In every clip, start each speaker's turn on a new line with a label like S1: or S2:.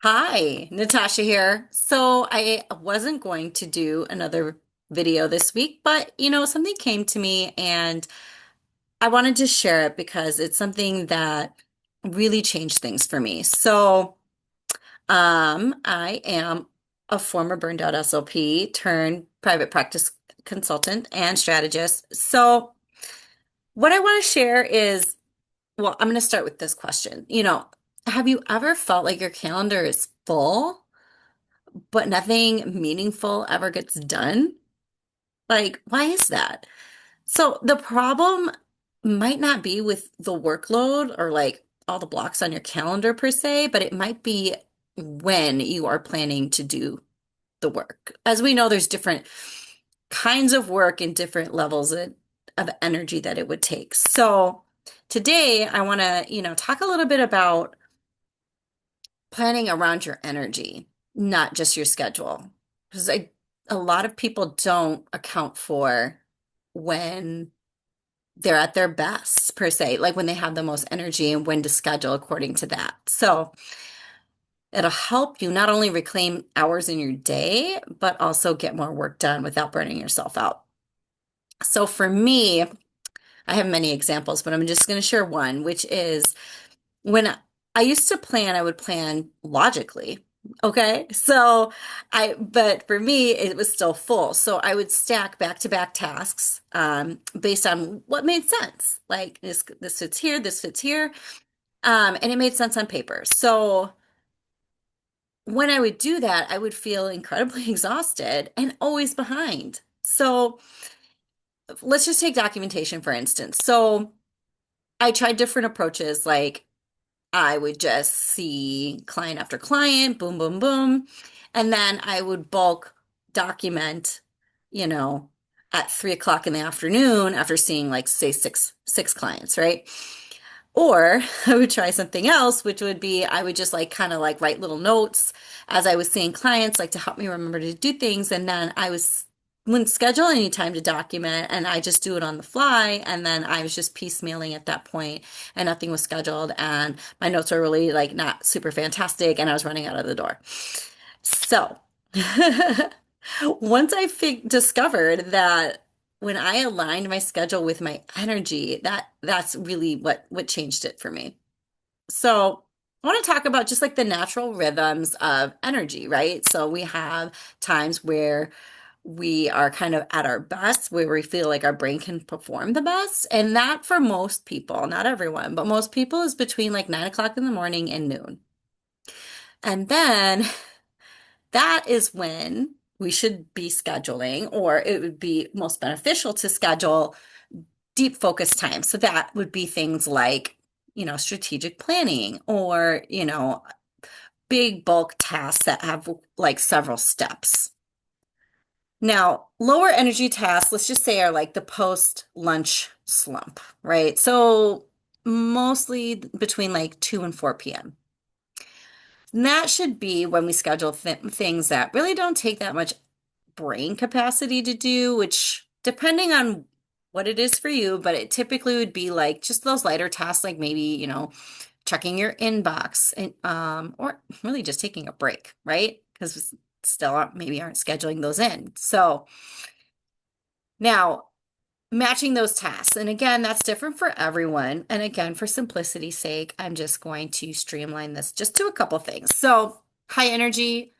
S1: Hi, Natasha here. So I wasn't going to do another video this week, but something came to me and I wanted to share it because it's something that really changed things for me. I am a former burned out SLP turned private practice consultant and strategist. So what I want to share is, well, I'm going to start with this question. Have you ever felt like your calendar is full, but nothing meaningful ever gets done? Like, why is that? So the problem might not be with the workload or like all the blocks on your calendar per se, but it might be when you are planning to do the work. As we know, there's different kinds of work and different levels of energy that it would take. So today I want to, talk a little bit about planning around your energy, not just your schedule. Because a lot of people don't account for when they're at their best, per se, like when they have the most energy and when to schedule according to that. So it'll help you not only reclaim hours in your day, but also get more work done without burning yourself out. So for me, I have many examples, but I'm just going to share one, which is when I used to plan, I would plan logically. Okay. But for me, it was still full. So I would stack back-to-back tasks based on what made sense. Like this fits here, this fits here. And it made sense on paper. So when I would do that, I would feel incredibly exhausted and always behind. So let's just take documentation, for instance. So I tried different approaches, like I would just see client after client, boom, boom, boom. And then I would bulk document, you know, at 3 o'clock in the afternoon after seeing like say six clients, right? Or I would try something else, which would be I would just like kind of like write little notes as I was seeing clients, like to help me remember to do things. And then wouldn't schedule any time to document and I just do it on the fly. And then I was just piecemealing at that point and nothing was scheduled. And my notes were really like not super fantastic and I was running out of the door. So once discovered that when I aligned my schedule with my energy, that's really what changed it for me. So I want to talk about just like the natural rhythms of energy, right? So we have times where we are kind of at our best, where we feel like our brain can perform the best. And that for most people, not everyone, but most people is between like 9 o'clock in the morning and noon. And then that is when we should be scheduling, or it would be most beneficial to schedule deep focus time. So that would be things like, strategic planning or, big bulk tasks that have like several steps. Now, lower energy tasks, let's just say, are like the post lunch slump, right? So mostly between like 2 and 4 p.m. And that should be when we schedule things that really don't take that much brain capacity to do, which depending on what it is for you, but it typically would be like just those lighter tasks, like maybe, checking your inbox and or really just taking a break, right? Because we still maybe aren't scheduling those in. So now matching those tasks. And again, that's different for everyone. And again, for simplicity's sake, I'm just going to streamline this just to a couple things. So high energy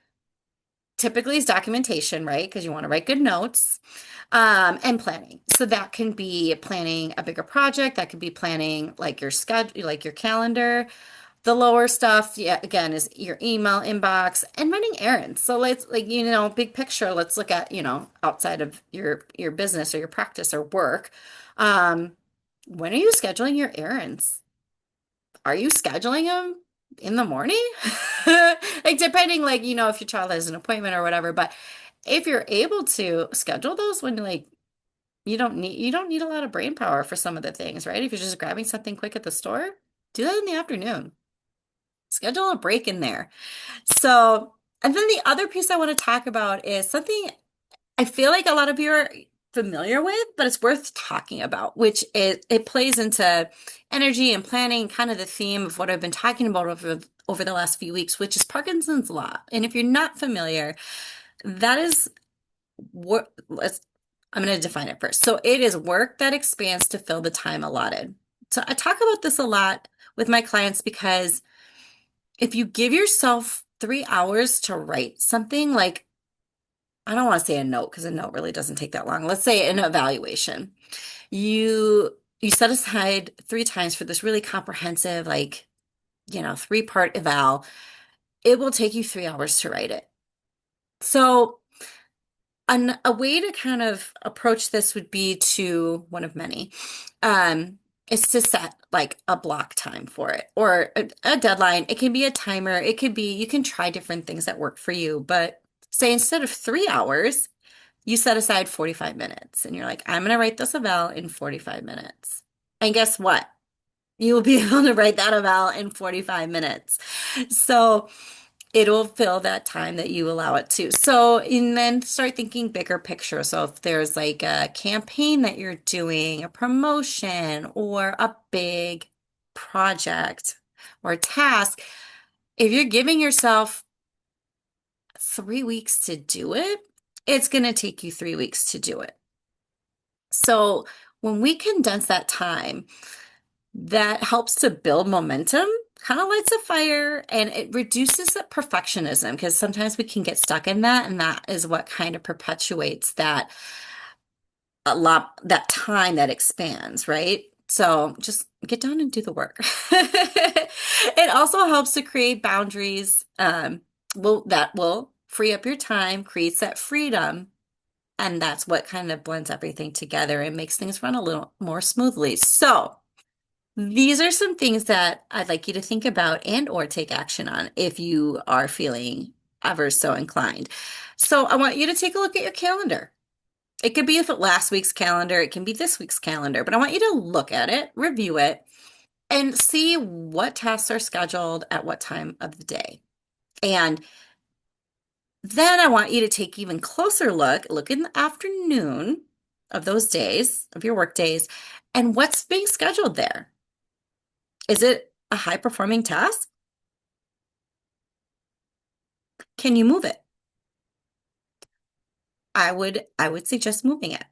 S1: typically is documentation, right? Because you want to write good notes, and planning. So that can be planning a bigger project. That could be planning like your schedule, like your calendar. The lower stuff, yeah, again, is your email inbox and running errands. So let's like, big picture, let's look at, outside of your business or your practice or work. Um, when are you scheduling your errands? Are you scheduling them in the morning? Like depending, like, if your child has an appointment or whatever, but if you're able to schedule those when like you don't need a lot of brain power for some of the things, right? If you're just grabbing something quick at the store, do that in the afternoon. Schedule a break in there. So, and then the other piece I want to talk about is something I feel like a lot of you are. familiar with, but it's worth talking about, which it plays into energy and planning, kind of the theme of what I've been talking about over the last few weeks, which is Parkinson's law. And if you're not familiar, that is what I'm going to define it first. So it is work that expands to fill the time allotted. So I talk about this a lot with my clients because if you give yourself 3 hours to write something, like, I don't want to say a note because a note really doesn't take that long. Let's say an evaluation. You set aside 3 times for this really comprehensive, like, 3-part eval. It will take you 3 hours to write it. So a way to kind of approach this would be to one of many, is to set like a block time for it or a deadline. It can be a timer. It could be, you can try different things that work for you, but say instead of 3 hours, you set aside 45 minutes and you're like, I'm going to write this eval in 45 minutes. And guess what? You will be able to write that eval in 45 minutes. So it'll fill that time that you allow it to. So, and then start thinking bigger picture. So if there's like a campaign that you're doing, a promotion, or a big project or task, if you're giving yourself 3 weeks to do it, it's going to take you 3 weeks to do it. So when we condense that time, that helps to build momentum, kind of lights a fire, and it reduces that perfectionism because sometimes we can get stuck in that, and that is what kind of perpetuates that time that expands, right? So just get down and do the work. It also helps to create boundaries, that will free up your time, creates that freedom, and that's what kind of blends everything together and makes things run a little more smoothly. So these are some things that I'd like you to think about and or take action on if you are feeling ever so inclined. So I want you to take a look at your calendar. It could be if it last week's calendar, it can be this week's calendar, but I want you to look at it, review it, and see what tasks are scheduled at what time of the day. And then I want you to take even closer look in the afternoon of those days, of your work days, and what's being scheduled there. Is it a high performing task? Can you move it? I would suggest moving it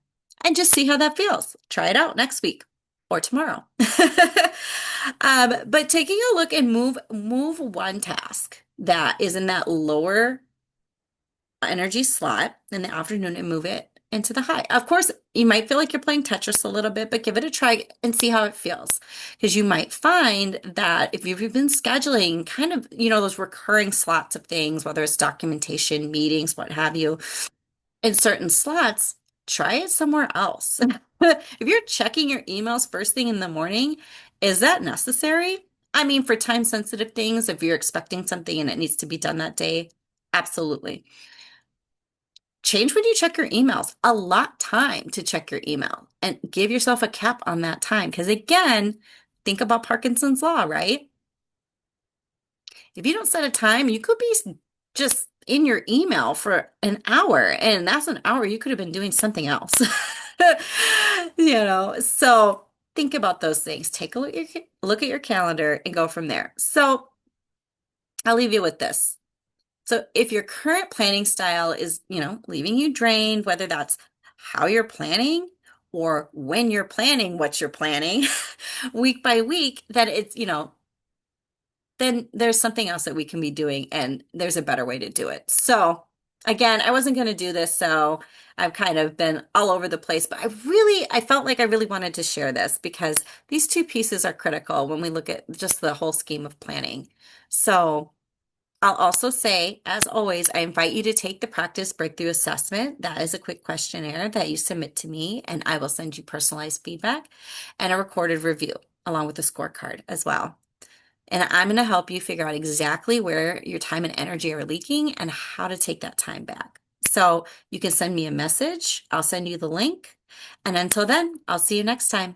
S1: and just see how that feels. Try it out next week or tomorrow. But taking a look and move one task that is in that lower energy slot in the afternoon and move it into the high. Of course, you might feel like you're playing Tetris a little bit, but give it a try and see how it feels. Because you might find that if you've been scheduling kind of, those recurring slots of things, whether it's documentation, meetings, what have you, in certain slots, try it somewhere else. If you're checking your emails first thing in the morning, is that necessary? I mean, for time sensitive things, if you're expecting something and it needs to be done that day, absolutely. Change when you check your emails. Allot time to check your email and give yourself a cap on that time. Because again, think about Parkinson's law, right? If you don't set a time, you could be just in your email for an hour, and that's an hour you could have been doing something else. So think about those things. Take a look at your calendar and go from there. So I'll leave you with this. So if your current planning style is, leaving you drained, whether that's how you're planning or when you're planning what you're planning week by week, then it's, then there's something else that we can be doing and there's a better way to do it. So again, I wasn't going to do this, so I've kind of been all over the place, but I felt like I really wanted to share this because these two pieces are critical when we look at just the whole scheme of planning. So I'll also say, as always, I invite you to take the practice breakthrough assessment. That is a quick questionnaire that you submit to me, and I will send you personalized feedback and a recorded review along with a scorecard as well. And I'm going to help you figure out exactly where your time and energy are leaking and how to take that time back. So you can send me a message. I'll send you the link. And until then, I'll see you next time.